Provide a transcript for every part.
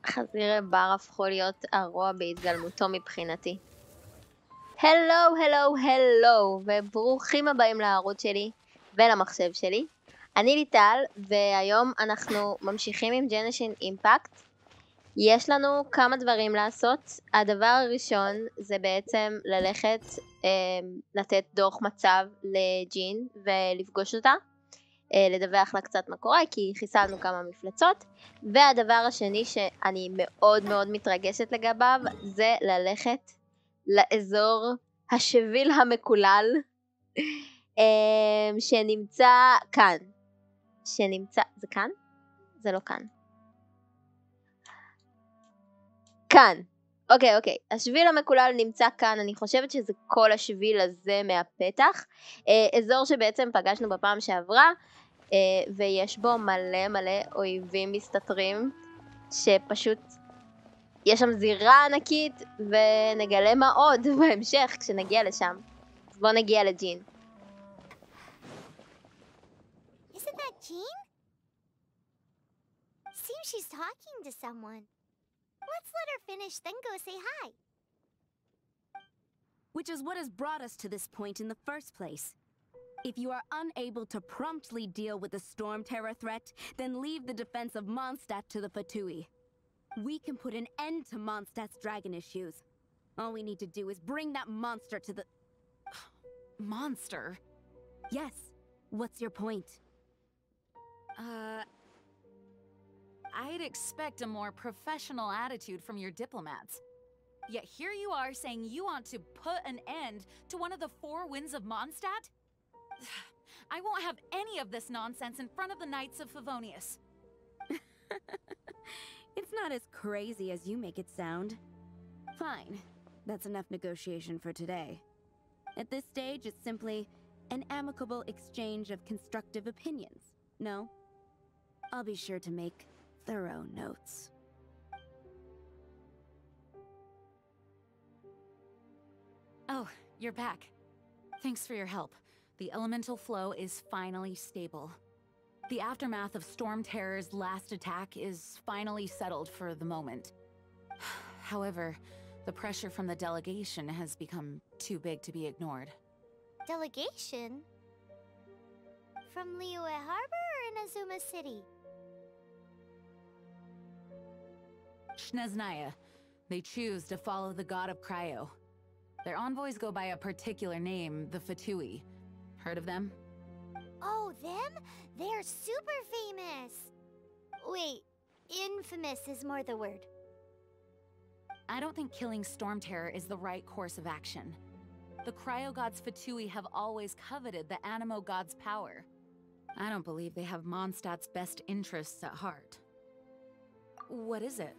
חזירי בר הפכו להיות הרוע בהתגלמותו מבחינתי. הלו, הלו, הלו, וברוכים הבאים לערוץ שלי ולמחשב שלי. אני ליטל, והיום אנחנו ממשיכים עם ג'נשין אימפקט. יש לנו כמה דברים לעשות. הדבר הראשון זה בעצם ללכת לתת דוח מצב לג'ין ולפגוש אותה. לדווח לה קצת מה קורה, כי חיסלנו כמה מפלצות. והדבר השני שאני מאוד מאוד מתרגשת לגביו, זה ללכת לאזור השביל המקולל, שנמצא כאן. זה כאן? זה לא כאן. כאן. אוקיי. השביל המקולל נמצא כאן, אני חושבת שזה כל השביל הזה מהפתח. אזור שבעצם פגשנו בפעם שעברה, ויש בו מלא אויבים מסתתרים, שפשוט יש שם זירה ענקית, ונגלה מה עוד בהמשך כשנגיע לשם. אז בואו נגיע לג'ין. Isn't that Jean? Seems she's talking to someone. Let's let her finish, then go say hi. Which is what has brought us to this point in the first place. If you are unable to promptly deal with the storm terror threat, then leave the defense of Mondstadt to the Fatui. We can put an end to Mondstadt's dragon issues. All we need to do is bring that monster to the... Monster? Yes. What's your point? I'd expect a more professional attitude from your diplomats. Yet here you are saying you want to put an end to one of the four winds of Mondstadt? I won't have any of this nonsense in front of the Knights of Favonius. It's not as crazy as you make it sound. Fine. That's enough negotiation for today. At this stage, it's simply an amicable exchange of constructive opinions. No? I'll be sure to make thorough notes. Oh, you're back. Thanks for your help. The elemental flow is finally stable. The aftermath of Storm Terror's last attack is finally settled for the moment. However, the pressure from the delegation has become too big to be ignored. Delegation? From Liyue Harbor or Inazuma City? Shneznaya. They choose to follow the god of Cryo. Their envoys go by a particular name, the Fatui. Heard of them? Oh, them? They're super famous! Wait, infamous is more the word. I don't think killing Storm Terror is the right course of action. The Cryo God's Fatui have always coveted the Animo God's power. I don't believe they have Mondstadt's best interests at heart. What is it?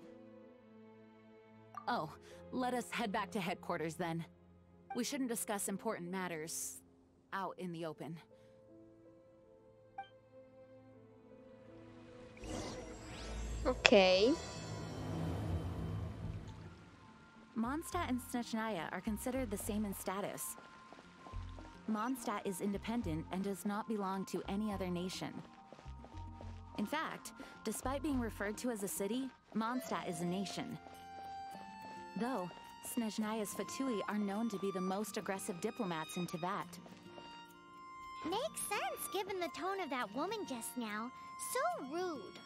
Oh, let us head back to headquarters then. We shouldn't discuss important matters out in the open. Okay. Mondstadt and Snezhnaya are considered the same in status. Mondstadt is independent and does not belong to any other nation. In fact, despite being referred to as a city, Mondstadt is a nation. Though, Snezhnaya's Fatui are known to be the most aggressive diplomats in Teyvat. Makes sense given the tone of that woman just now. So rude.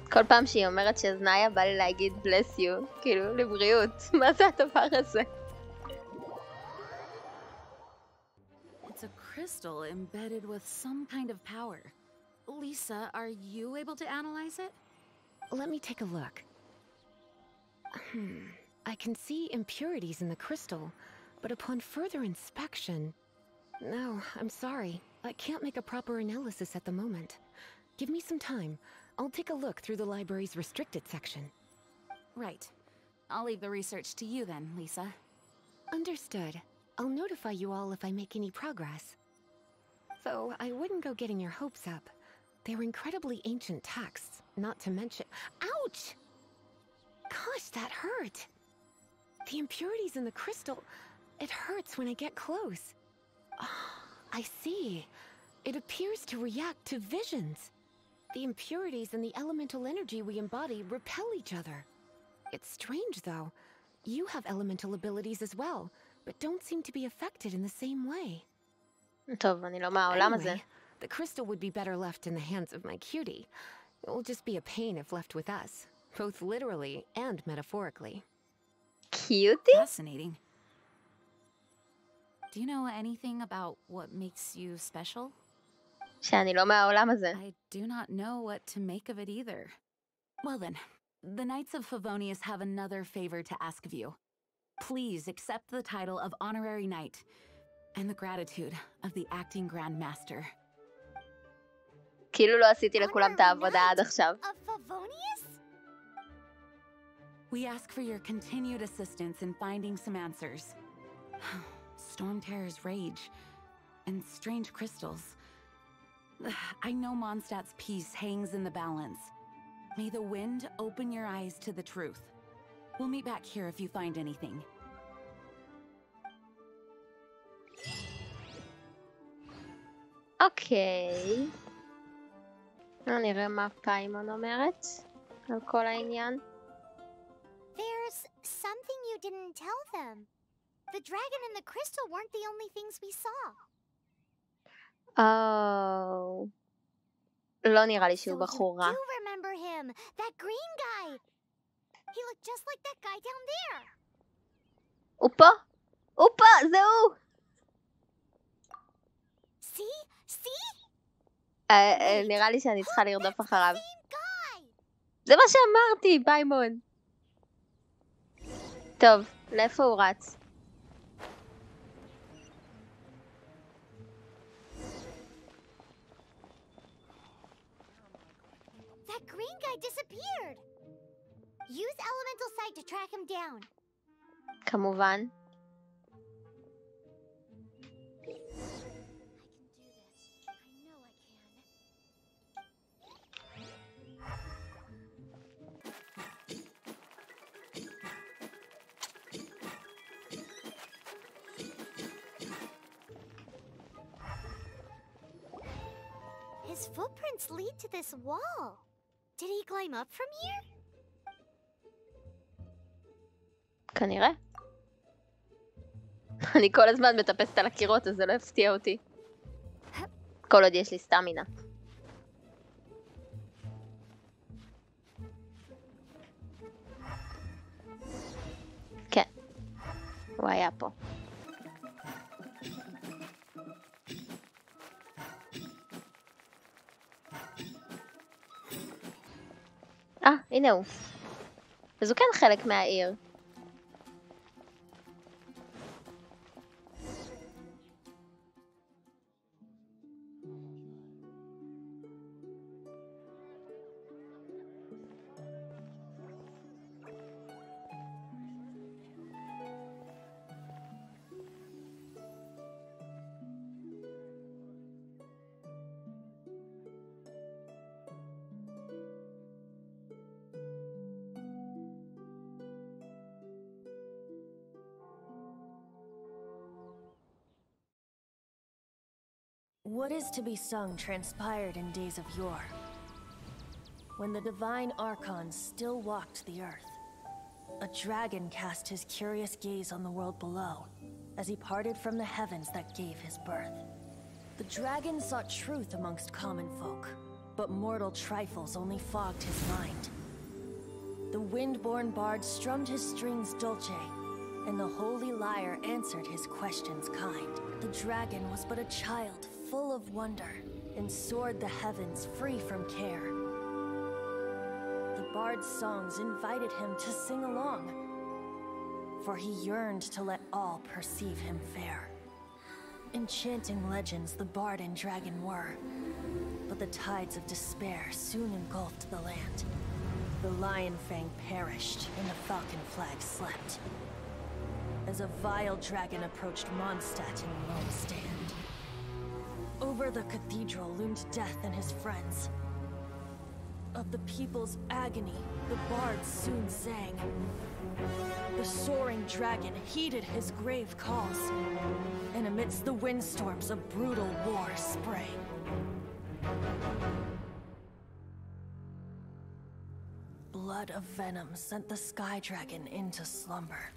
כל פעם שהיא אומרת שזניה בא לי להגיד bless you, כאילו לבריאות. מה זה הדבר הזה? It's a crystal embedded with some kind of power. Lisa, are you able to analyze it? Let me take a look. I can see impurities in the crystal, but upon further inspection... No, I'm sorry. I can't make a proper analysis at the moment. Give me some time. I'll take a look through the library's restricted section. Right. I'll leave the research to you then, Lisa. Understood. I'll notify you all if I make any progress. Though I wouldn't go getting your hopes up. They're incredibly ancient texts, not to mention... Ouch! Gosh, that hurt! The impurities in the crystal... It hurts when I get close. Oh, I see. It appears to react to visions. The impurities and the elemental energy we embody repel each other. It's strange, though. You have elemental abilities as well, but don't seem to be affected in the same way. טוב, אני לא מהעולם הזה. Anyway, the crystal would be better left in the hands of my cutie. It will just be a pain if left with us, both literally and metaphorically. Cutie? Fascinating. Do you know anything about what makes you special? שאני לא מהעולם הזה. I do not know what to make of it either. Well then, the Knights of Favonius have another favor to ask of you. Please accept the title of Honorary Knight and the gratitude of the Acting Grand Master. כאילו לא עשיתי לכולם את העבודה עד עכשיו. Of Favonius? We ask for your continued assistance in finding some answers. Storm Terror's rage and strange crystals. I know Mondstadt's peace hangs in the balance. May the wind open your eyes to the truth. We'll meet back here if you find anything. אוקיי. נראה מה פיימון אומרת על כל העניין. There's something you didn't tell them. The dragon and the crystal weren't the only things we saw. לא נראה לי So שהוא you בחור רע. do remember him, that green guy. He looked just like that guy down there. הוא פה! הוא פה! זה הוא! See? See? נראה לי שאני צריכה לרדוף אחריו. Same guy. זה מה שאמרתי, פיימון! טוב, לאיפה הוא רץ? That green guy disappeared. Use elemental sight to track him down. כמובן. His footprints lead to this wall. Did he climb up from here? כנראה. אני כל הזמן מטפסת על הקירות, אז זה לא הפתיע אותי. כל עוד יש לי סטמינה. כן. הוא היה פה. הנה הוא. אז הוא כן חלק מהעיר. What is to be sung transpired in days of yore, when the divine archons still walked the earth. A dragon cast his curious gaze on the world below, as he parted from the heavens that gave his birth. The dragon sought truth amongst common folk, but mortal trifles only fogged his mind. The wind-born bard strummed his strings dulce, and the holy lyre answered his questions kind. The dragon was but a child, full of wonder, and soared the heavens free from care. The bard's songs invited him to sing along, for he yearned to let all perceive him fair. Enchanting legends the bard and dragon were, but the tides of despair soon engulfed the land. The lion fang perished, and the falcon flag slept, as a vile dragon approached Mondstadt in lone stand. Over the cathedral loomed death and his friends. Of the people's agony, the bards soon sang. The soaring dragon heeded his grave calls, and amidst the windstorms a brutal war sprang. flood of venom sent the sky dragon into slumber,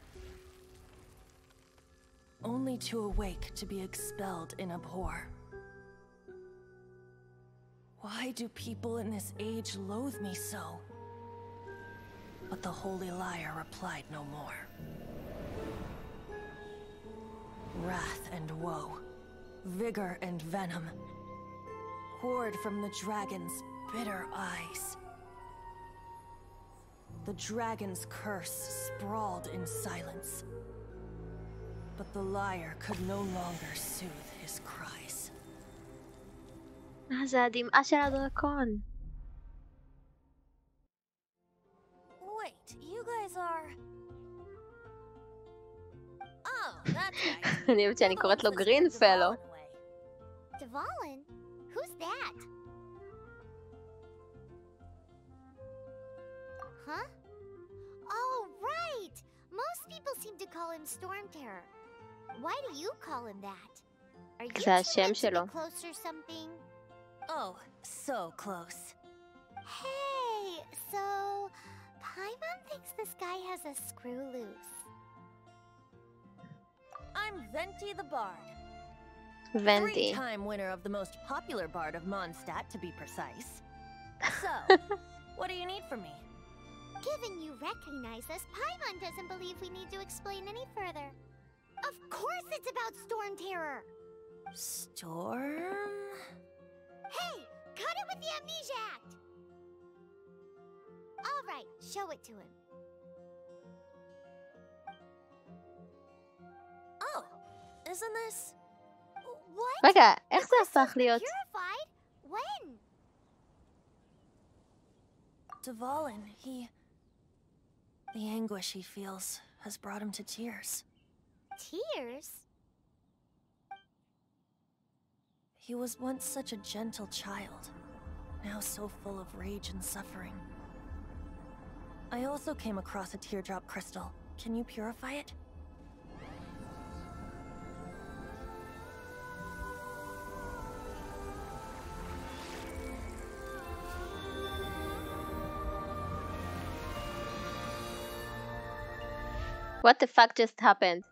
only to awake to be expelled in abhor. Why do people in this age loathe me so? But the holy liar replied no more. Wrath and woe, vigor and venom, poured from the dragon's bitter eyes. The dragon's curse sprawled in silence, but the liar could no longer soothe his cries. זה הדמעה של הדרקון. Wait, you guys are... Oh, that's right. אני אוהבת שאני קוראת לו גרין פלו. Dvalin? Who's that? Huh? Oh, right! Most people seem to call him Storm Terror. Why do you call him that? Are you זה two השם meant to be שלו. close or something? Oh, so close. Hey, so Paimon thinks this guy has a screw loose. I'm Venti the Bard. ונטי. Three-time winner of the most popular bard of Mondstadt, to be precise. So, what do you need from me? Given you recognize us, Paimon doesn't believe we need to explain any further. Of course it's about Storm Terror! Storm? Hey, cut it with the Amnesia Act! Alright, show it to him. Oh, isn't this... What? רגע, איך The זה crystal's הפך להיות? purified? When? Dvalin, the anguish he feels has brought him to tears. Tears? He was once such a gentle child, now so full of rage and suffering. I also came across a teardrop crystal. Can you purify it? What the fuck just happened?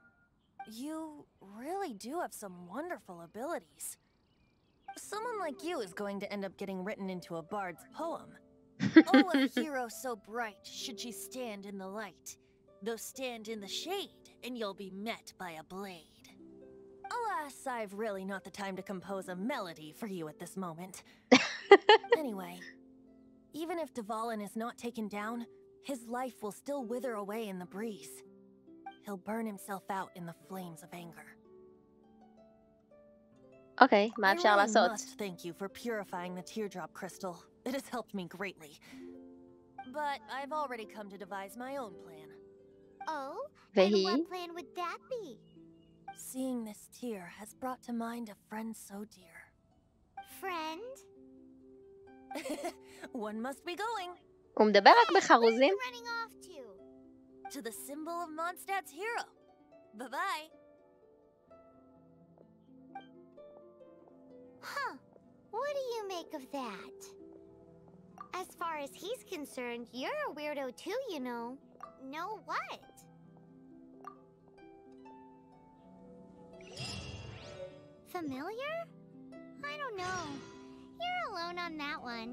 You really do have some wonderful abilities. Someone like you is going to end up getting written into a bard's poem. Oh, a hero so bright, should she stand in the light. Though stand in the shade, and you'll be met by a blade. Alas, I've really not the time to compose a melody for you at this moment. Anyway, even if Dvalin is not taken down, his life will still wither away in the breeze. He'll burn himself out in the flames of anger. אוקיי, מה אפשר I really לעשות? must thank you for purifying the teardrop crystal. It has helped me greatly. But I've already come to devise my own plan. Oh? And והיא? what plan would that be? Seeing this tear has brought to mind a friend so dear. Friend? One must be going הוא מדבר רק Where are בחרוזים? you running off to? to the symbol of Mondstadt's hero. Bye-bye. Huh. What do you make of that? As far as he's concerned, you're a weirdo too, you know. Know what? Familiar? I don't know. You're alone on that one.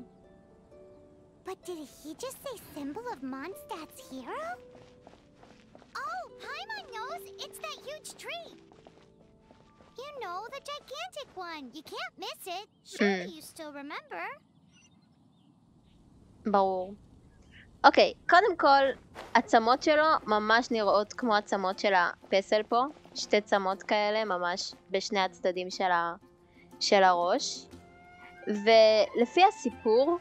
But did he just say symbol of Mondstadt's hero? Oh, Paimon knows! It's that huge tree! You know, the gigantic one! You can't miss it! Surely you still remember? ברור. אוקיי, קודם כל, עצמות שלו ממש נראות כמו עצמות של הפסל פה. שתי צמות כאלה, ממש בשני הצדדים של הראש. ולפי הסיפור,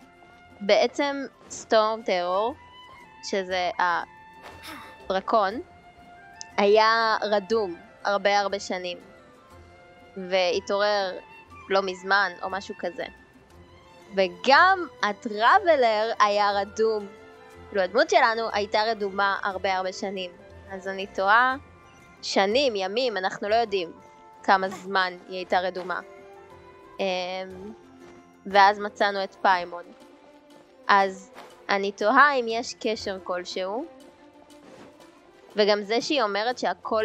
בעצם סטורם טרור, שזה הדרקון, היה רדום הרבה שנים. והתעורר לא מזמן או משהו כזה. וגם הטראבלר היה רדום. כאילו הדמות שלנו הייתה רדומה הרבה שנים. אז אני תוהה שנים, ימים, אנחנו לא יודעים כמה זמן היא הייתה רדומה. ואז מצאנו את פיימון. אז אני תוהה אם יש קשר כלשהו. וגם זה שהיא אומרת שהקול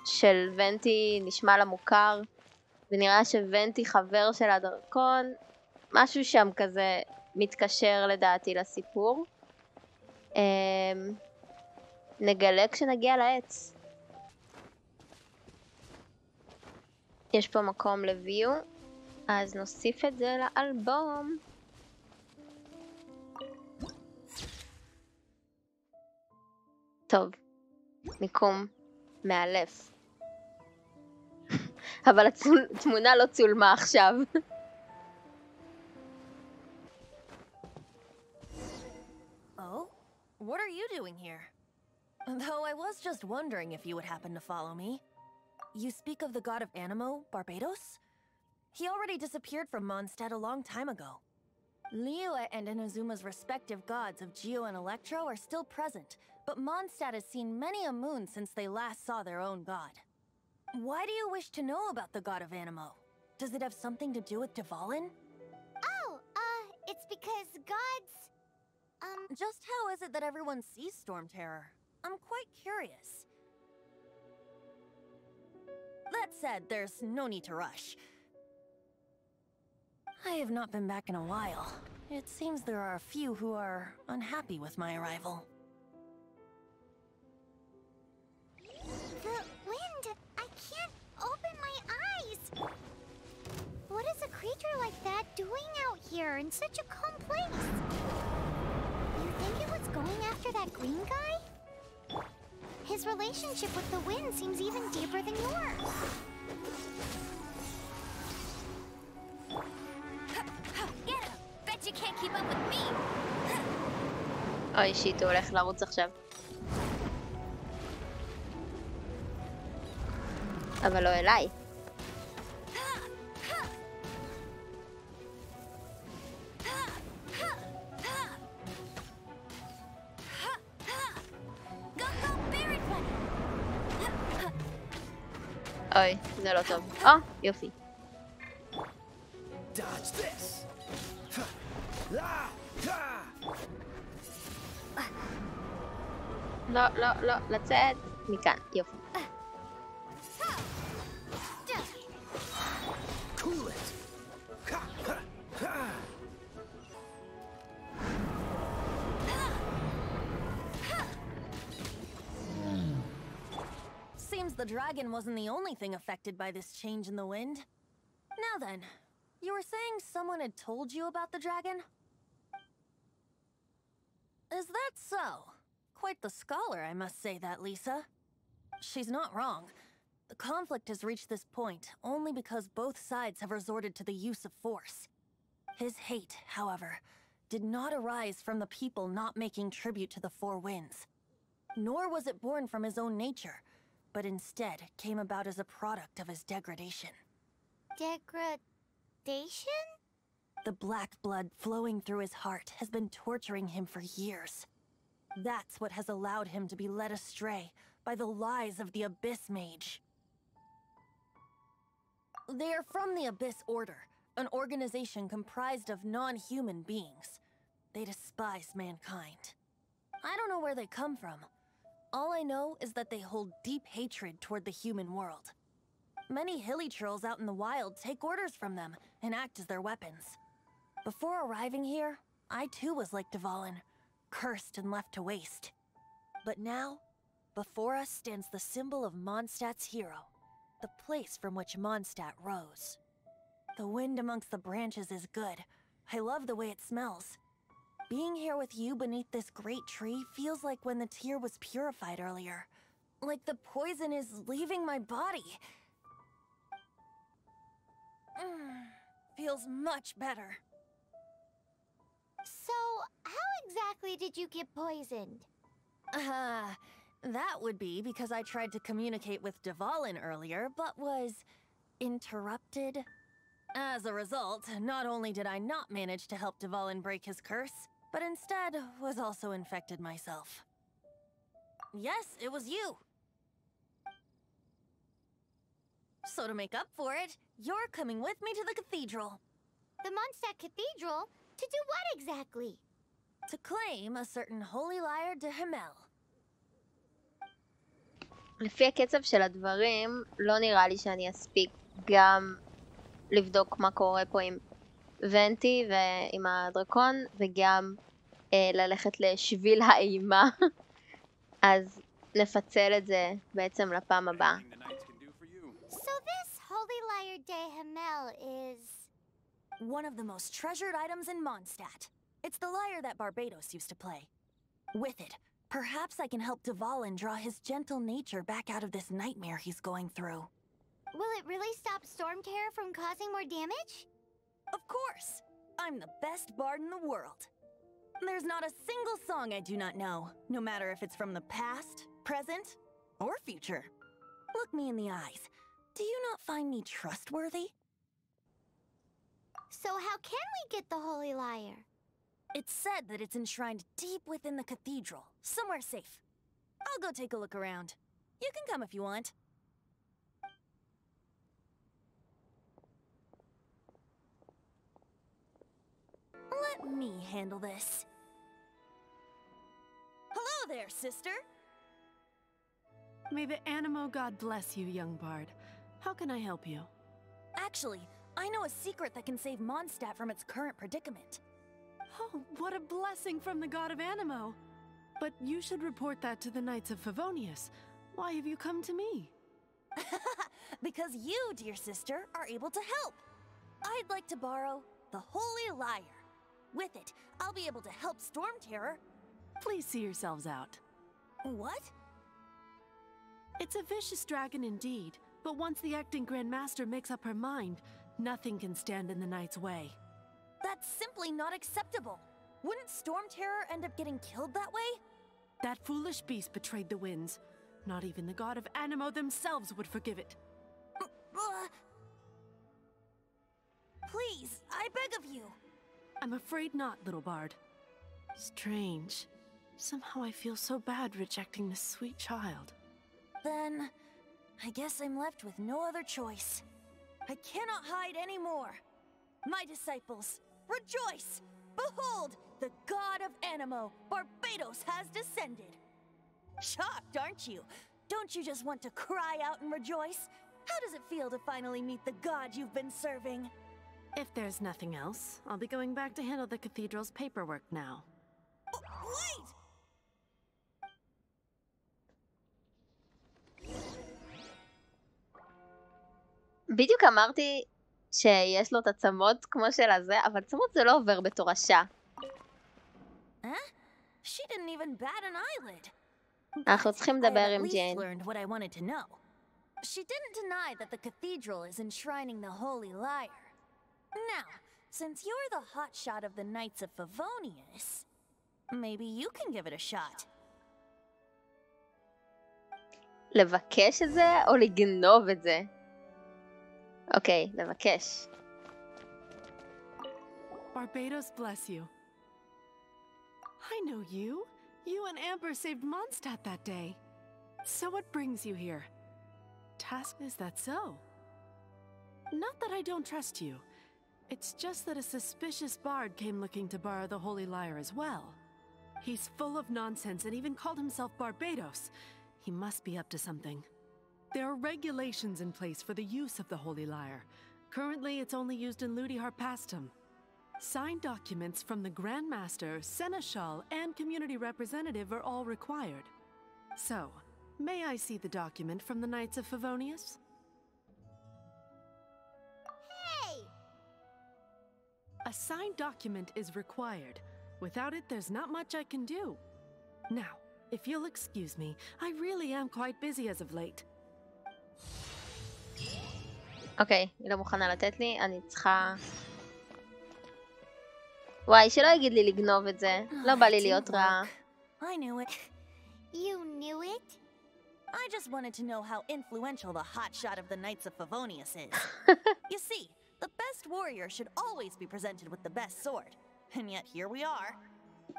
של ונטי נשמע לה מוכר, ונראה שוונטי חבר של הדרקון, משהו שם כזה מתקשר לדעתי לסיפור. נגלה כשנגיע לעץ. יש פה מקום לביו, אז נוסיף את זה לאלבום. טוב, מיקום מאלף. אבל התמונה לא צולמה עכשיו. Oh? What are you doing here? Though I was just wondering if you would happen to follow me. You speak of the god of Animo, Barbados? He already disappeared from Mondstadt a long time ago. Liyue and Inazuma's respective gods of Geo and Electro are still present, but Mondstadt has seen many a moon since they last saw their own god. Why do you wish to know about the god of Animo? Does it have something to do with Dvalin? Oh, it's because gods... Just how is it that everyone sees Storm Terror? I'm quite curious. That said, there's no need to rush. I have not been back in a while. It seems there are a few who are unhappy with my arrival. The wind! I can't open my eyes! What is a creature like that doing out here in such a calm place? You think it was going after that green guy? His relationship with the wind seems even deeper than yours. Get him! Bet you can't keep up with me! אוי, שיט, הוא הולך לרוץ עכשיו. אבל לא אליי. אוי, זה לא טוב. יופי. לא, לא, לא, לצאת מכאן, יופי. Seems the dragon wasn't the only thing affected by this change in the wind. Now then, you were saying someone had told you about the dragon? Is that so? Quite the scholar, I must say that, Lisa. She's not wrong. The conflict has reached this point only because both sides have resorted to the use of force. His hate, however, did not arise from the people not making tribute to the Four Winds. Nor was it born from his own nature, but instead came about as a product of his degradation. Degradation? The black blood flowing through his heart has been torturing him for years. That's what has allowed him to be led astray by the lies of the Abyss Mage. They are from the Abyss Order, an organization comprised of non-human beings. They despise mankind. I don't know where they come from. All I know is that they hold deep hatred toward the human world. Many hilly trolls out in the wild take orders from them and act as their weapons. Before arriving here, I too was like Dvalin, cursed and left to waste. But now, before us stands the symbol of Mondstadt's hero, the place from which Mondstadt rose. The wind amongst the branches is good. I love the way it smells. Being here with you beneath this great tree feels like when the tear was purified earlier. Like the poison is leaving my body. Feels much better. So, how exactly did you get poisoned? That would be because I tried to communicate with Dvalin earlier, but was interrupted. As a result, not only did I not manage to help Dvalin break his curse, but instead was also infected myself. Yes, it was you. So to make up for it, you're coming with me to the cathedral. The Mondstadt Cathedral? To do what exactly? to claim a certain holy liar de Hamel. לפי הקצב של הדברים, לא נראה לי שאני אספיק גם לבדוק מה קורה פה עם ונטי ועם הדרקון, וגם ללכת לשביל האימה. אז נפצל את זה בעצם לפעם הבאה. So this holy liar de Hamel is... One of the most treasured items in Mondstadt. It's the lyre that Barbados used to play. With it, perhaps I can help Dvalin draw his gentle nature back out of this nightmare he's going through. Will it really stop Storm Terror from causing more damage? Of course! I'm the best bard in the world. There's not a single song I do not know, no matter if it's from the past, present, or future. Look me in the eyes. Do you not find me trustworthy? So how can we get the holy liar? It's said that it's enshrined deep within the cathedral, somewhere safe. I'll go take a look around. You can come if you want. Let me handle this. Hello there, sister! May the Animo God bless you, young bard. How can I help you? Actually, I know a secret that can save Mondstadt from its current predicament. Oh, what a blessing from the god of Animo! But you should report that to the Knights of Favonius. Why have you come to me? Because you, dear sister, are able to help. I'd like to borrow the Holy Lyre. With it, I'll be able to help Storm Terror. Please see yourselves out. What? It's a vicious dragon indeed, but once the acting Grand Master makes up her mind, nothing can stand in the Knight's way. That's simply not acceptable. Wouldn't Storm Terror end up getting killed that way? That foolish beast betrayed the winds. Not even the god of Animo themselves would forgive it. Please, I beg of you. I'm afraid not, little bard. Strange. Somehow I feel so bad rejecting this sweet child. Then, I guess I'm left with no other choice. I cannot hide anymore. My disciples, rejoice! Behold, the god of Animo, Barbados, has descended. Shocked, aren't you? Don't you just want to cry out and rejoice? How does it feel to finally meet the god you've been serving? If there's nothing else, I'll be going back to handle the cathedral's paperwork now. Wait! בדיוק אמרתי שיש לו את עצמות כמו של הזה, אבל עצמות זה לא עובר בתורשה. She didn't even bat an eyelid. אנחנו צריכים לדבר I עם at least ג'יין. learned what I wanted to know. She didn't deny that the cathedral is enshrining the holy lyre. Now, since you're the hotshot of the Knights of Favonius, maybe you can give it a shot. לבקש את זה או לגנוב את זה? אוקיי, לבקש. Barbados bless you. I know you. You and Amber saved Mondstadt that day. So what brings you here? Is that so? Not that I don't trust you. It's just that a suspicious bard came looking to borrow the holy lyre as well. He's full of nonsense and even called himself Barbados. He must be up to something. There are regulations in place for the use of the holy lyre. Currently, it's only used in Ludi Harpastum. Signed documents from the Grand Master, Seneschal, and community representative are all required. So, may I see the document from the Knights of Favonius? Hey! A signed document is required. Without it, there's not much I can do. Now, if you'll excuse me, I really am quite busy as of late. אוקיי, היא לא מוכנה לתת לי, אני צריכה... וואי, שלא יגיד לי לגנוב את זה. לא בא לי להיות רע. I knew it. You knew it? I just wanted to know how influential the hotshot of the Knights of Favonius is. You see, the best warrior should always be presented with the best sword. And yet here we are.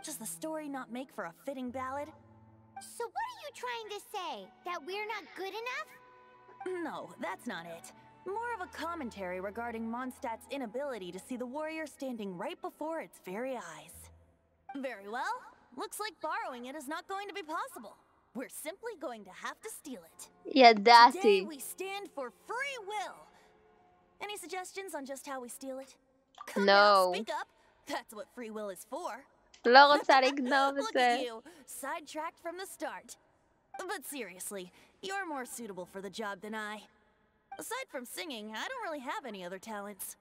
Does the story not make for a fitting ballad? So what are you trying to say? That we're not good enough? No, that's not it. More of a commentary regarding Mondstadt's inability to see the warrior standing right before its very eyes. Very well. Looks like borrowing it is not going to be possible. We're simply going to have to steal it. Today ידעתי. we stand for free will. Any suggestions on just how we steal it? Come No. now, speak up. That's what free will is for. לא רוצה לגנוב את Look זה. at you, sidetracked from the start. But seriously, you're more suitable for the job than I. Aside from singing, I don't really have any other talents.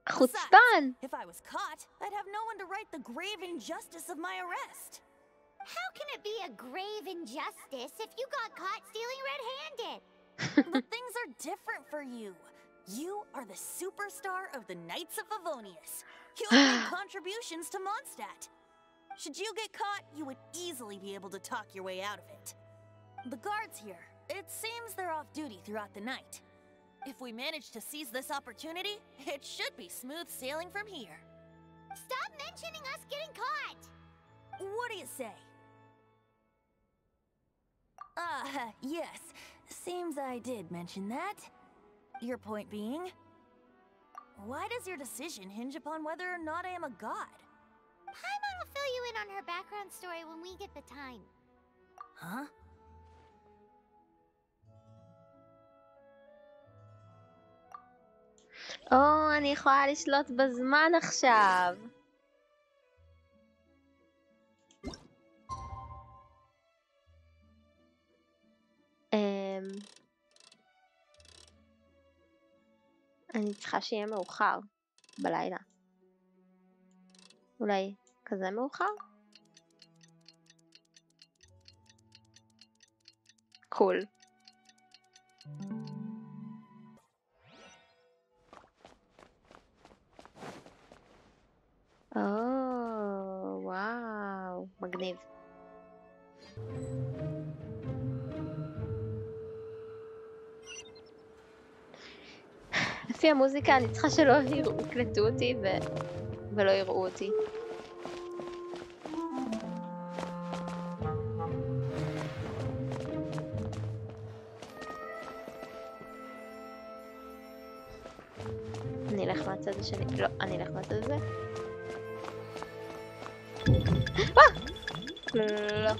חוצפן. If I was caught, I'd have no one to right the grave injustice of my arrest. How can it be a grave injustice if you got caught stealing red-handed? But things are different for you. You are the superstar of the Knights of Favonius. You have made contributions to Mondstadt. Should you get caught, you would easily be able to talk your way out of it. The guards here, it seems they're off duty throughout the night. If we manage to seize this opportunity, it should be smooth sailing from here. Stop mentioning us getting caught! What do you say? Yes. Seems I did mention that. Your point being? Why does your decision hinge upon whether or not I am a god? Paimon will fill you in on her background story when we get the time. Huh? או, אני יכולה לשלוט בזמן עכשיו. אני צריכה שיהיה מאוחר בלילה. אולי כזה מאוחר? קול. וואו, מגניב. לפי המוזיקה אני צריכה שלא יקלטו אותי ולא יראו אותי. אני אלך מהצד השני. לא, אני אלך מהצד הזה. לא, לא, לא, לא.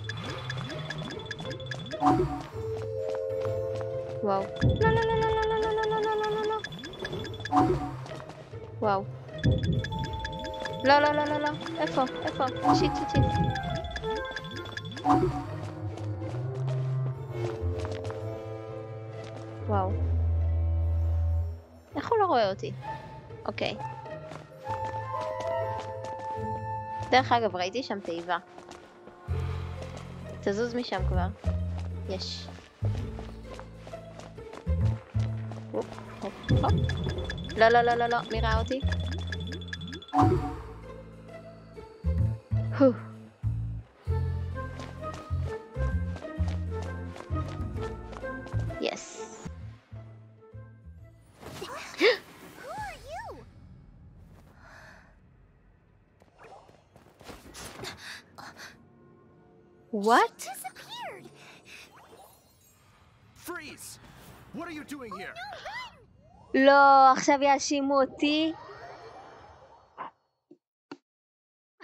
וואו. לא, לא, לא, לא, לא, לא, לא, לא, לא, לא, לא. וואו. לא, לא, לא, לא, לא. איפה? איפה? שיט, שיט, שיט. וואו. איך הוא לא רואה אותי? אוקיי. דרך אגב, ראיתי שם תיבה. תזוז משם כבר. יש. הופ, הופ, הופ. לא, לא, לא, לא, לא. מי ראה אותי? Yes. Who are you? What? Disappeared. Freeze! What are you doing here? לא, עכשיו יאשימו אותי.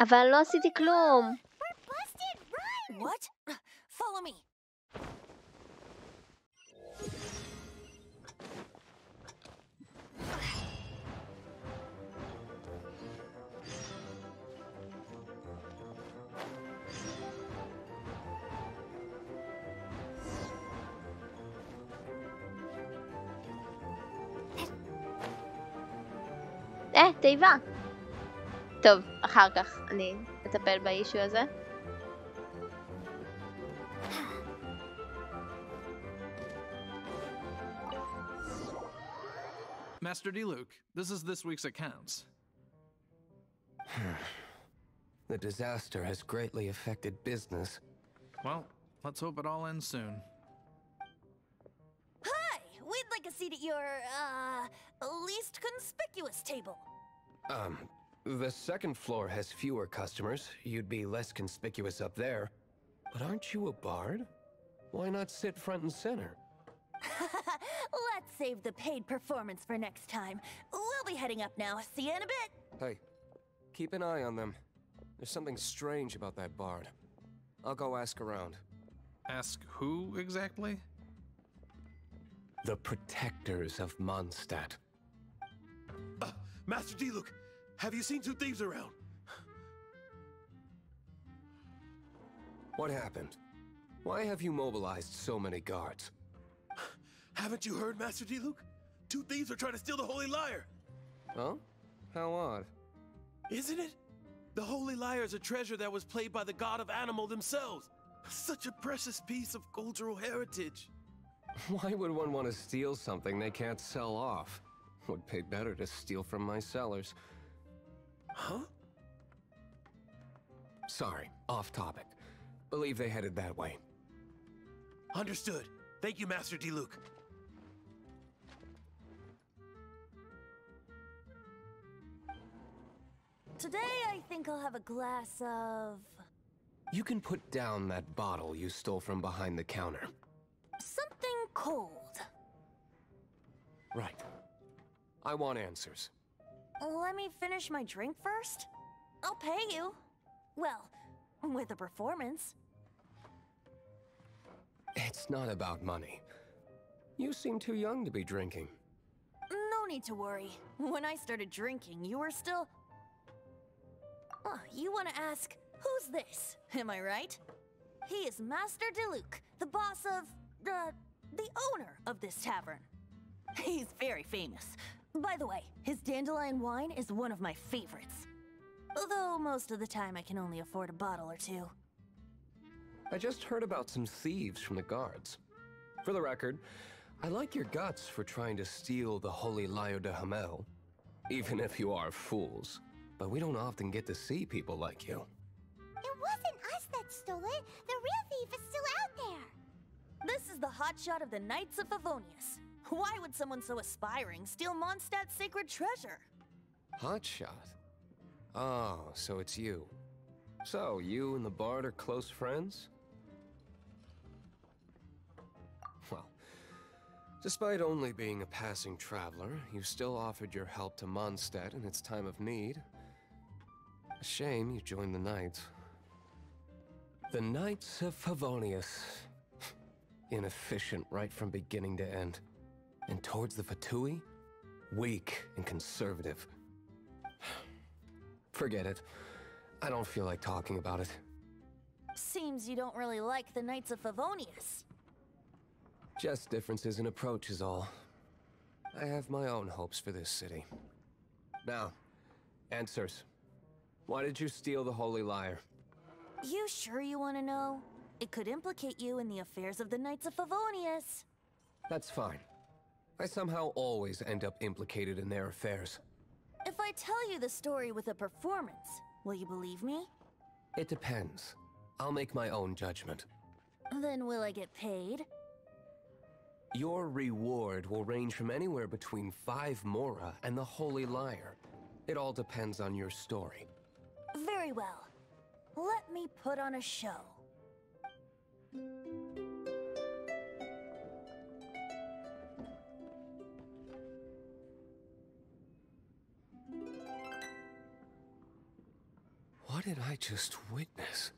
אבל לא עשיתי כלום. We're busted. Run! What? Follow me. תיבה. טוב, אחר כך אני אטפל באישו הזה. Master D-Luke, this is this week's accounts. The disaster has greatly affected business. Well, let's hope it all ends soon. Hi! We'd like a seat at your, least conspicuous table. The second floor has fewer customers. You'd be less conspicuous up there. But aren't you a bard? Why not sit front and center? Let's save the paid performance for next time. We'll be heading up now. See you in a bit. Hey, keep an eye on them. There's something strange about that bard. I'll go ask around. Ask who exactly? The protectors of Mondstadt. Master Diluc, have you seen two thieves around? What happened? Why have you mobilized so many guards? Haven't you heard, Master Diluc? Two thieves are trying to steal the Holy Lyre. Huh? How odd. Isn't it? The Holy Lyre is a treasure that was played by the god of animal themselves. Such a precious piece of cultural heritage. Why would one want to steal something they can't sell off? Would pay better to steal from my sellers. Huh? Sorry, off topic. Believe they headed that way. Understood. Thank you, Master Diluc. Today, I think I'll have a glass of... You can put down that bottle you stole from behind the counter. something cold. Right. I want answers. Let me finish my drink first. I'll pay you. Well, with a performance. It's not about money. You seem too young to be drinking. No need to worry. When I started drinking, you were still... Oh, you want to ask, who's this? Am I right? He is Master Diluc, the boss of... the owner of this tavern. He's very famous. By the way, his dandelion wine is one of my favorites. Although most of the time I can only afford a bottle or two. I just heard about some thieves from the guards. For the record, I like your guts for trying to steal the Holy Lyre de Hamel. Even if you are fools. But we don't often get to see people like you. It wasn't us that stole it. The real thief is still out there. This is the hotshot of the Knights of Favonius. Why would someone so aspiring steal Mondstadt's sacred treasure? Hotshot? Oh, so it's you. So, you and the bard are close friends? Well, despite only being a passing traveler, you still offered your help to Mondstadt in its time of need. A shame you joined the Knights. The Knights of Favonius. Inefficient right from beginning to end. And towards the Fatui, weak and conservative. Forget it. I don't feel like talking about it. Seems you don't really like the Knights of Favonius. Just differences in approach is all. I have my own hopes for this city. Now, answers. Why did you steal the Holy Lyre? You sure you want to know? It could implicate you in the affairs of the Knights of Favonius. That's fine. I somehow always end up implicated in their affairs. If I tell you the story with a performance, will you believe me? It depends. I'll make my own judgment. Then will I get paid? Your reward will range from anywhere between 5 mora and the Holy Lyre. It all depends on your story. Very well. Let me put on a show. What did I just witness?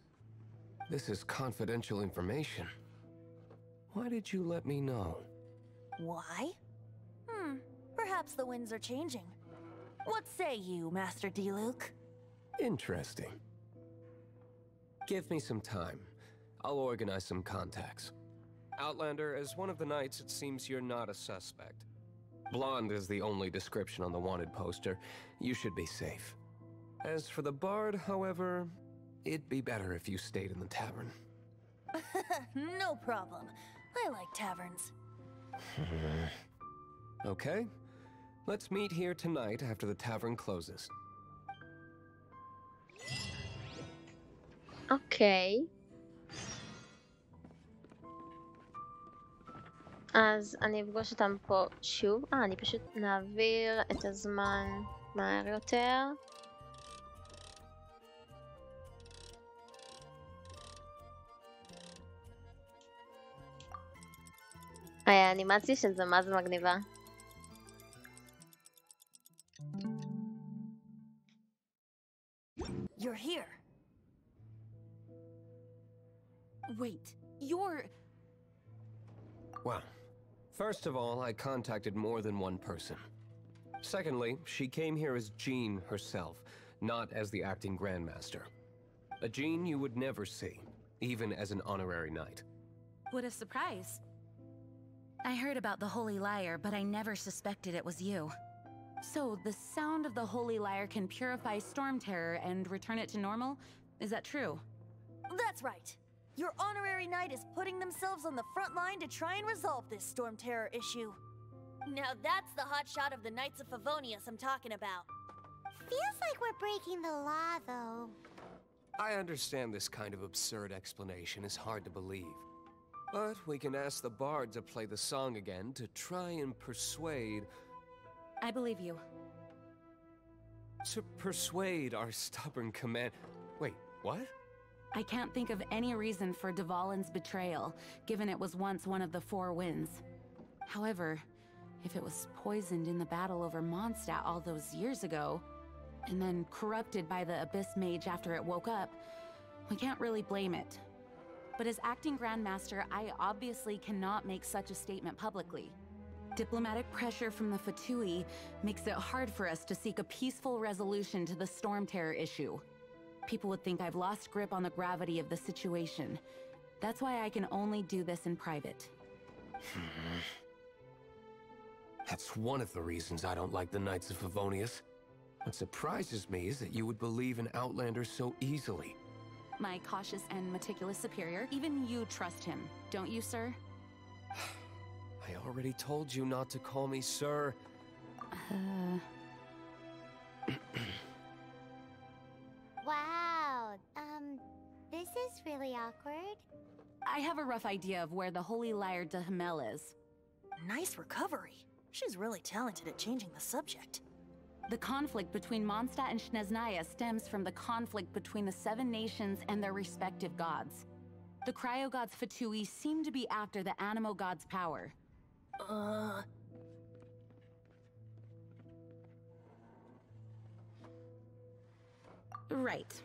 This is confidential information. Why did you let me know? Why? Perhaps the winds are changing. What say you, Master Diluc? Interesting. Give me some time. I'll organize some contacts. Outlander, as one of the knights, it seems you're not a suspect. Blonde is the only description on the wanted poster. You should be safe. As for the bard, however, it'd be better if you stayed in the tavern. No problem. I like taverns. Okay. Let's meet here tonight after the tavern closes. אוקיי. אז אני אפגוש אותם פה שוב. אני פשוט נעביר את הזמן מהר יותר. האנימציה של זה מה זה מגניבה. You're here. Wait, you're... Well, first of all, I contacted more than one person. Secondly, she came here as Jean herself, not as the acting Grandmaster. A Jean you would never see, even as an honorary knight. What a surprise. I heard about the Holy Lyre, but I never suspected it was you. So, the sound of the Holy Lyre can purify Storm Terror and return it to normal? Is that true? That's right. Your honorary knight is putting themselves on the front line to try and resolve this Storm Terror issue. Now that's the hotshot of the Knights of Favonius I'm talking about. Feels like we're breaking the law, though. I understand this kind of absurd explanation is hard to believe. But we can ask the bard to play the song again to try and persuade... I believe you. To persuade our stubborn command... Wait, what? I can't think of any reason for Dvalin's betrayal, given it was once one of the Four Winds. However, if it was poisoned in the battle over Mondstadt all those years ago, and then corrupted by the Abyss Mage after it woke up, we can't really blame it. But as acting Grandmaster, I obviously cannot make such a statement publicly. Diplomatic pressure from the Fatui makes it hard for us to seek a peaceful resolution to the Storm Terror issue. People would think I've lost grip on the gravity of the situation. That's why I can only do this in private. That's one of the reasons I don't like the Knights of Favonius. What surprises me is that you would believe in Outlander so easily. My cautious and meticulous superior, even you trust him, don't you, sir? I already told you not to call me sir. Wow, this is really awkward. I have a rough idea of where the Holy Lyre de Hamel is. Nice recovery. She's really talented at changing the subject. The conflict between Mondstadt and Snezhnaya stems from the conflict between the Seven Nations and their respective gods. The cryo-gods Fatui seem to be after the Animo god's power. Right.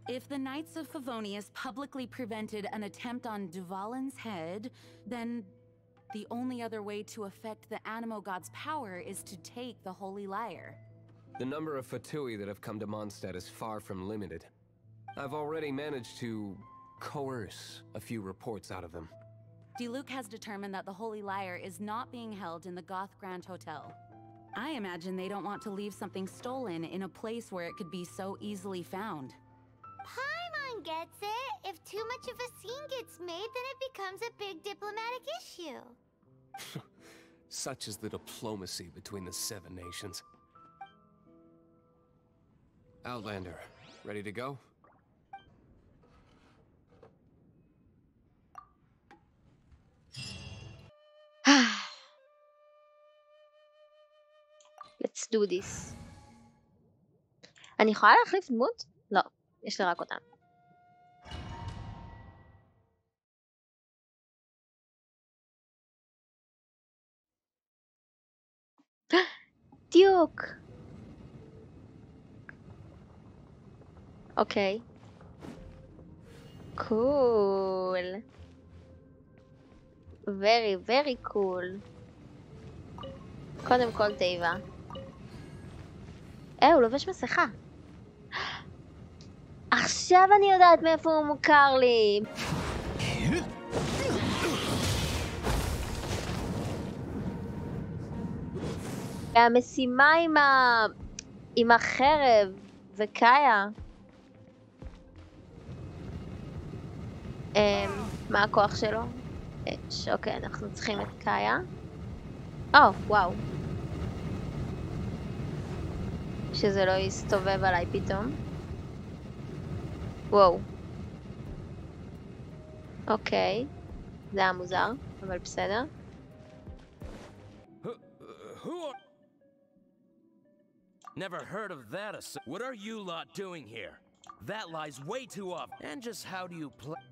If the Knights of Favonius publicly prevented an attempt on Dvalin's head, then the only other way to affect the Animo god's power is to take the Holy Lyre. The number of Fatui that have come to Mondstadt is far from limited. I've already managed to coerce a few reports out of them. Diluc has determined that the Holy Lyre is not being held in the Goth Grand Hotel. I imagine they don't want to leave something stolen in a place where it could be so easily found. Paimon gets it. If too much of a scene gets made, then it becomes a big diplomatic issue. Such is the diplomacy between the Seven Nations. Outlander, ready to go? Let's do this. אני יכולה להחליף דמות? לא, יש לי רק אותם. דיוק. אוקיי. Cool. Very, very cool. קודם כל תיבה. הוא לובש מסכה. עכשיו אני יודעת מאיפה הוא מוכר לי. והמשימה עם החרב וקאיה. מה הכוח שלו? אוקיי, אנחנו צריכים את קאיה. וואו. שזה לא יסתובב עליי פתאום. וואו. אוקיי. זה היה מוזר, אבל בסדר. Never heard of that. What are you lot doing here? That lies way too off. And just how do you play?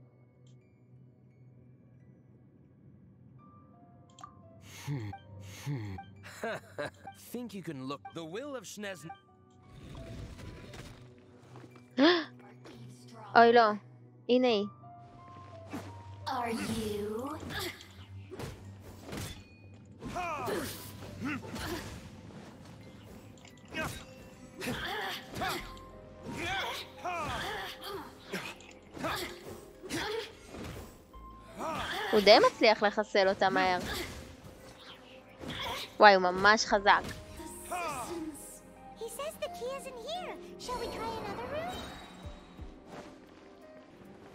Think you can look the will of Snezn. אוי לא. הנה היא. Are you? הוא די מצליח לחסל אותה מהר. וואי, הוא ממש חזק. He says the key isn't here. Shall we try another room?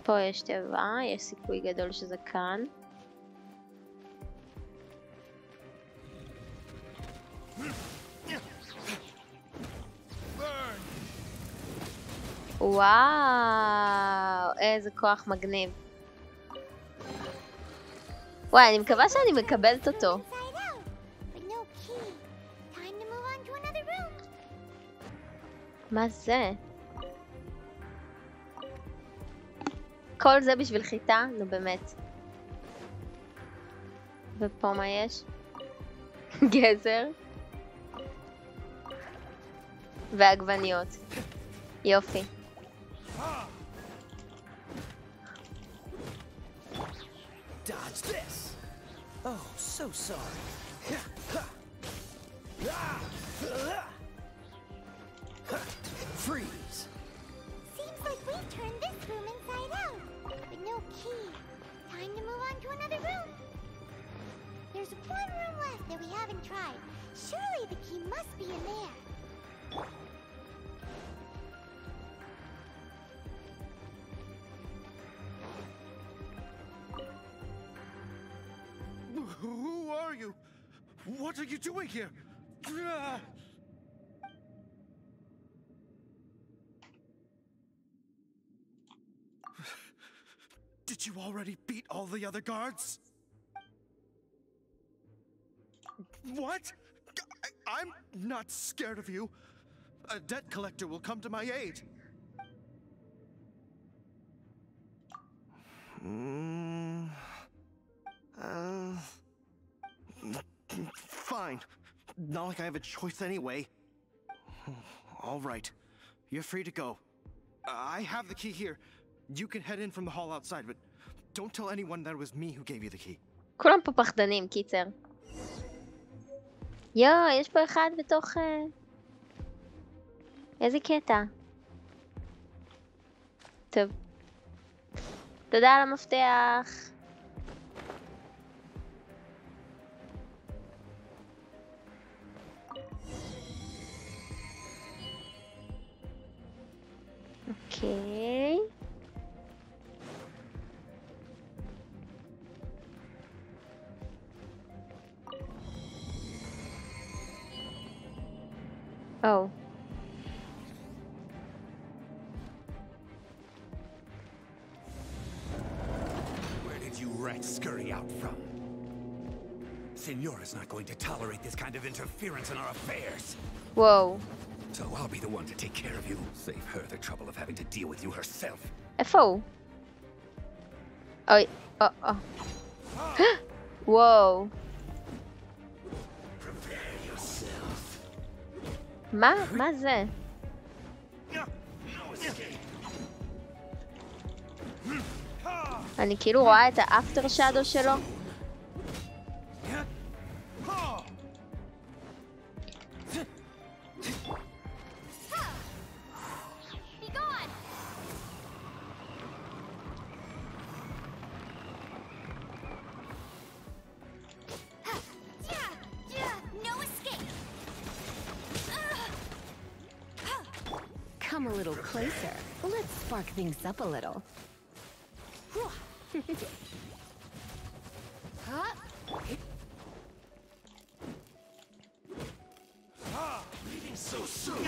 פה יש תיבה, יש סיכוי גדול שזה כאן. וואו, איזה כוח מגניב. וואי, אני מקווה שאני מקבלת אותו. מה זה? כל זה בשביל חיטה? נו באמת. ופה מה יש? גזר. ועגבניות. יופי. Dodge this. Oh, so sorry. Freeze. Seems like we've turned this room inside out, but no key. Time to move on to another room. There's one room left that we haven't tried. Surely the key must be in there. Who are you? What are you doing here? Did you already beat all the other guards? What? I'm not scared of you. A debt collector will come to my aid. Fine. Not like I have a choice anyway. All right. You're free to go. I have the key here. You can head in from the hall outside, but don't tell anyone that it was me who gave you the key. כולם פה פחדנים, קיצר. יש פה אחד בתוך... איזה קטע. טוב. תודה על המפתח. אוקיי. Oh. Where did you rats scurry out from? Señora's not going to tolerate this kind of interference in our affairs. Whoa. So I'll be the one to take care of you. Save her the trouble of having to deal with you herself. איפה? אוי, וואו. מה זה? אני כאילו רואה את האפטר שדו שלו. Come a little closer. Let's spark things up a little. Leaving so soon.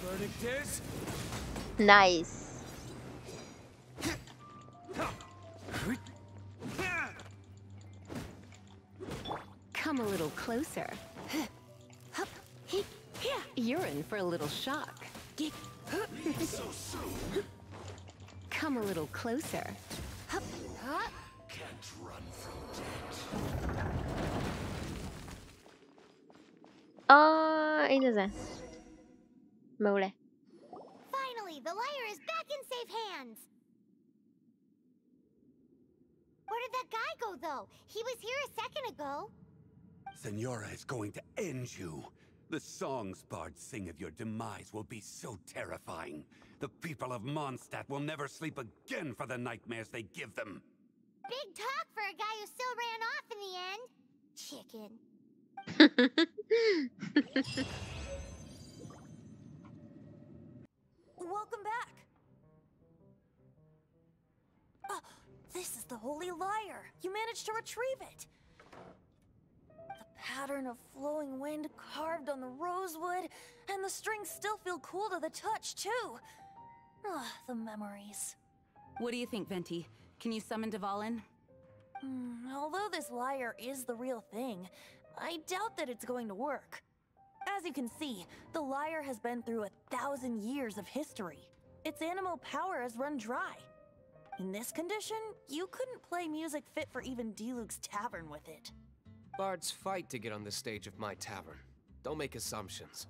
Verdict is... Nice. Come a little closer. You're in for a little shock. So soon. Come a little closer. Can't run from death. הנה זה. מעולה. Finally, the liar is back in safe hands. Where did that guy go, though? He was here a second ago. Senora is going to end you. The songs bards sing of your demise will be so terrifying. The people of Mondstadt will never sleep again for the nightmares they give them. Big talk for a guy who still ran off in the end. Chicken. Welcome back. This is the Holy Lyre. You managed to retrieve it. The pattern of flowing wind carved on the rosewood, and the strings still feel cool to the touch, too. The memories. What do you think, Venti? Can you summon Dvalin? Although this lyre is the real thing, I doubt that it's going to work. As you can see, the lyre has been through 1,000 years of history. Its animal power has run dry. In this condition, you couldn't play music fit for even Diluc's tavern with it. Bards fight to get on the stage of my tavern. Don't make assumptions.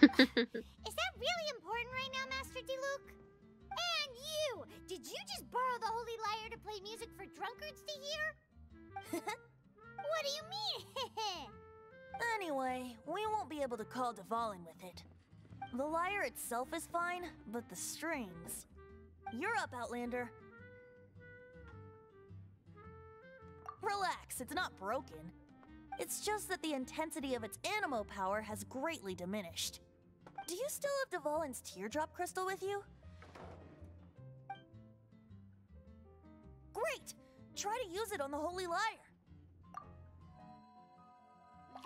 Is that really important right now, Master Diluc? And you! Did you just borrow the Holy Lyre to play music for drunkards to hear? What do you mean? Anyway, we won't be able to call Dvalin with it. The lyre itself is fine, but the strings... You're up, Outlander. Relax, it's not broken. It's just that the intensity of its animo power has greatly diminished. Do you still have Dvalin's teardrop crystal with you? Great! Try to use it on the Holy Lyre.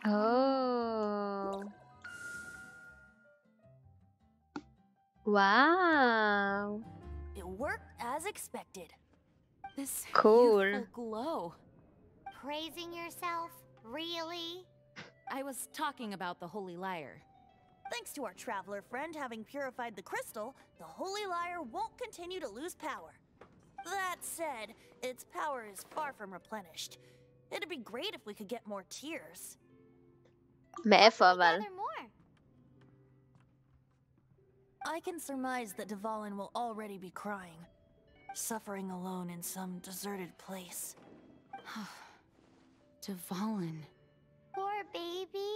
Oh. Wow. It worked as expected. This Cool. youthful glow. Praising yourself? Really? I was talking about the Holy Lyre. Thanks to our traveler friend having purified the crystal, the Holy Lyre won't continue to lose power. That said, its power is far from replenished. It'd be great if we could get more tears. מאיפה אבל? Gather more. I can surmise that Dvalin will already be crying, suffering alone in some deserted place. Dvalin. Poor baby.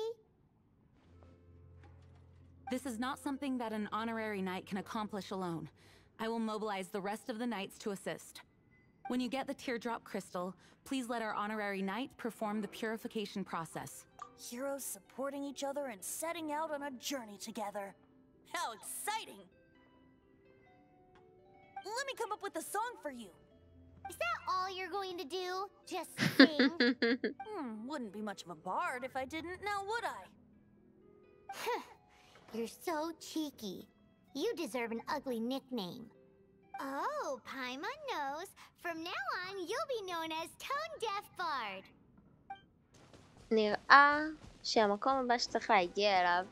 This is not something that an honorary knight can accomplish alone. I will mobilize the rest of the knights to assist. When you get the teardrop crystal, please let our honorary knight perform the purification process. Heroes supporting each other and setting out on a journey together. How exciting! Let me come up with a song for you. Is that all you're going to do? Just sing? Wouldn't be much of a bard if I didn't, now would I? You're so cheeky. You deserve an ugly nickname. Oh, Paimon knows. From now on, you'll be known as Tone Deaf Bard. נראה שהמקום הבא שצריך להגיע אליו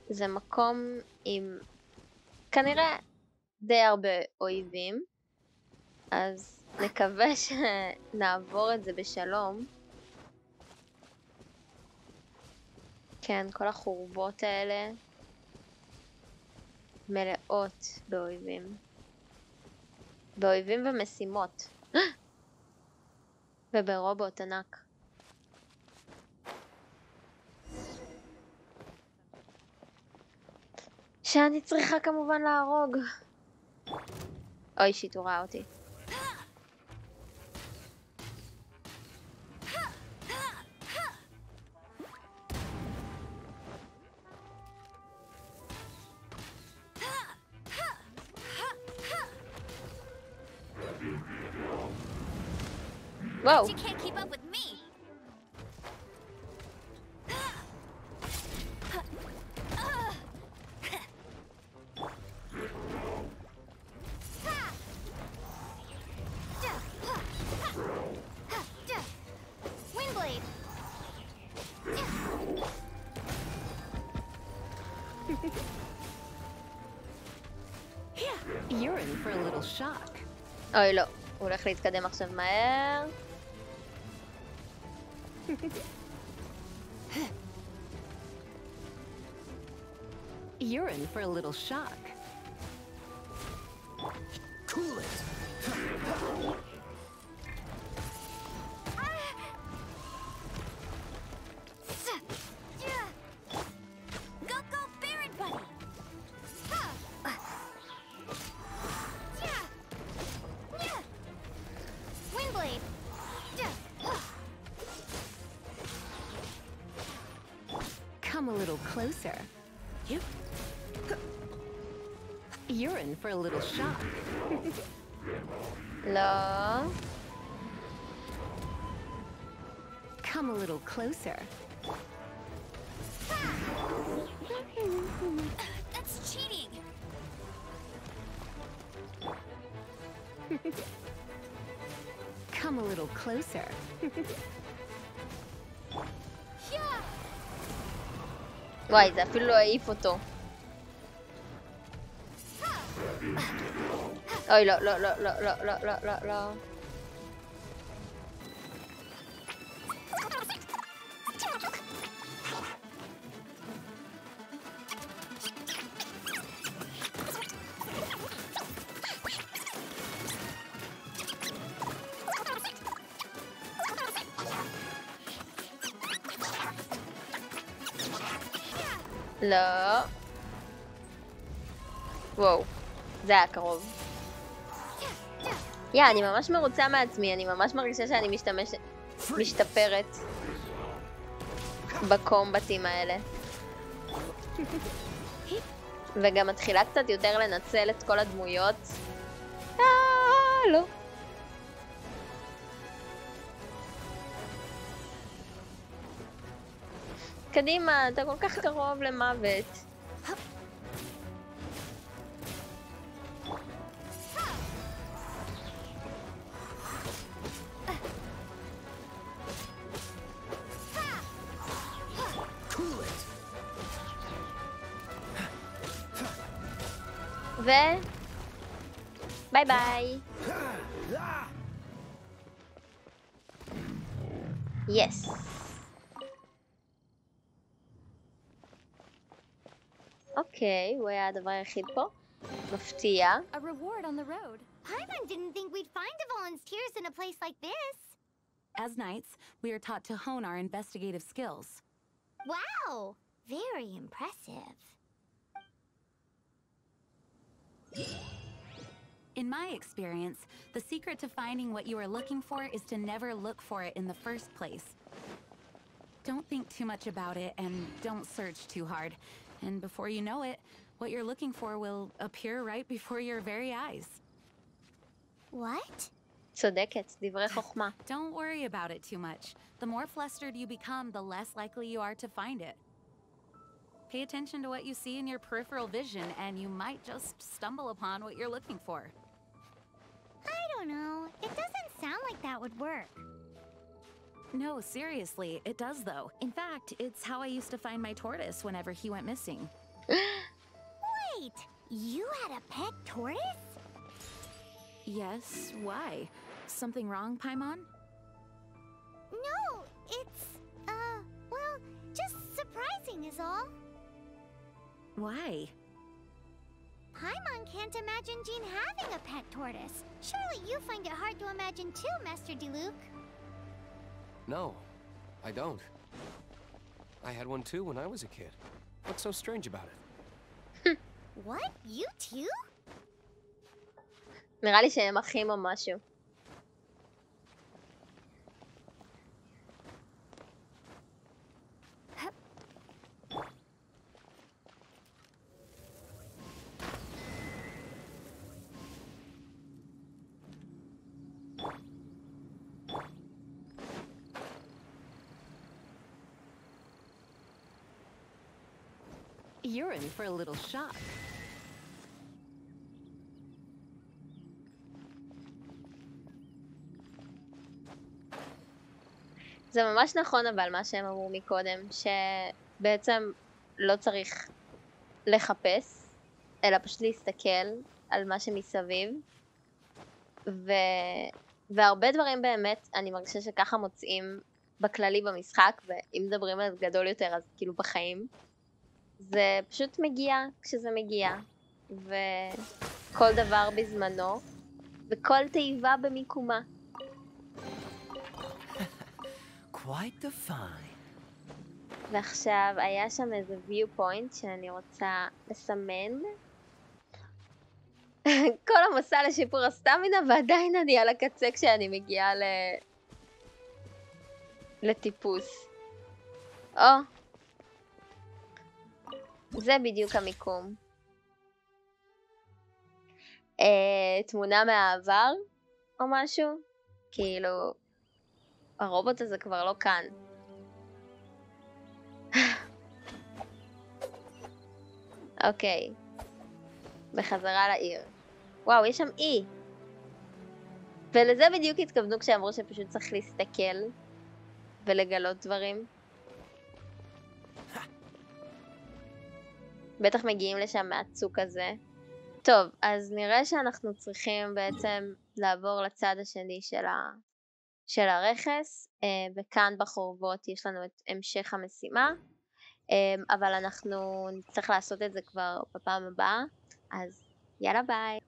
זה מקום עם כנראה די הרבה אויבים, אז נקווה שנעבור את זה בשלום. כן, כל החורבות האלה מלאות באויבים. באויבים ומשימות. וברובוט ענק. שאני צריכה כמובן להרוג. אוי, שיט, הוא ראה אותי. Whoa. You can't keep up with me. Windblade. You're in for a little shock. אוי, לא. הוא הולך להתקדם עכשיו מהר. You're in for a little shock. Cool it. Go, go, Baron Buddy! Windblade! Come a little closer. You're in for a little shock. לא. Come a little closer. That's cheating! Come a little closer. וואי, זה אפילו לא העיף אותו. אוי, לא, לא, לא, לא, לא, לא, לא, לא, לא. לא. וואו, זה היה קרוב. אני ממש מרוצה מעצמי, אני ממש מרגישה שאני משתפרת בקומבטים האלה. וגם מתחילה קצת יותר לנצל את כל הדמויות. לא. קדימה, אתה כל כך קרוב למוות. ביי ביי. יס. אוקיי, הוא היה הדבר היחיד פה. מפתיע. A reward on the road. Paimon didn't think we'd find the volunteers in a place like this. As knights, we are taught to hone our investigative skills. Wow, very impressive. In my experience, the secret to finding what you are looking for is to never look for it in the first place. Don't think too much about it and don't search too hard. And before you know it, what you're looking for will appear right before your very eyes. What? צודקת, דברי חוכמה. Don't worry about it too much. The more flustered you become, the less likely you are to find it. Pay attention to what you see in your peripheral vision, and you might just stumble upon what you're looking for. I don't know. It doesn't sound like that would work. No, seriously, it does though. In fact, it's how I used to find my tortoise whenever he went missing. Wait, you had a pet tortoise? Yes, why? Something wrong, Paimon? No, it's, well, just surprising is all. Why? Paimon can't imagine Jean having a pet tortoise. Surely you find it hard to imagine too, Master Diluc. No, I don't. I had one too when I was a kid. What's so strange about it? What? You too? נראה לי שהם אחים או משהו. You're in for a little shock. זה ממש נכון אבל מה שהם אמרו מקודם, שבעצם לא צריך לחפש, אלא פשוט להסתכל על מה שמסביב, והרבה דברים באמת אני מרגישה שככה מוצאים בכללי במשחק, ואם מדברים על גדול יותר אז כאילו בחיים, זה פשוט מגיע כשזה מגיע, וכל דבר בזמנו, וכל תיבה במיקומה. Quite the fine. ועכשיו היה שם איזה viewpoint שאני רוצה לסמן. כל המסע לשיפור הסטמינה, ועדיין אני על הקצה כשאני מגיעה לטיפוס. זה בדיוק המיקום. תמונה מהעבר או משהו? כאילו, הרובוט הזה כבר לא כאן. אוקיי. בחזרה לעיר. וואו, יש שם אי. ולזה בדיוק התכוונו כשאמרו שפשוט צריך להסתכל ולגלות דברים. בטח מגיעים לשם מהצוק הזה. טוב, אז נראה שאנחנו צריכים בעצם לעבור לצד השני של הרכס, וכאן בחורבות יש לנו את המשך המשימה, אבל אנחנו נצטרך לעשות את זה כבר בפעם הבאה, אז יאללה ביי.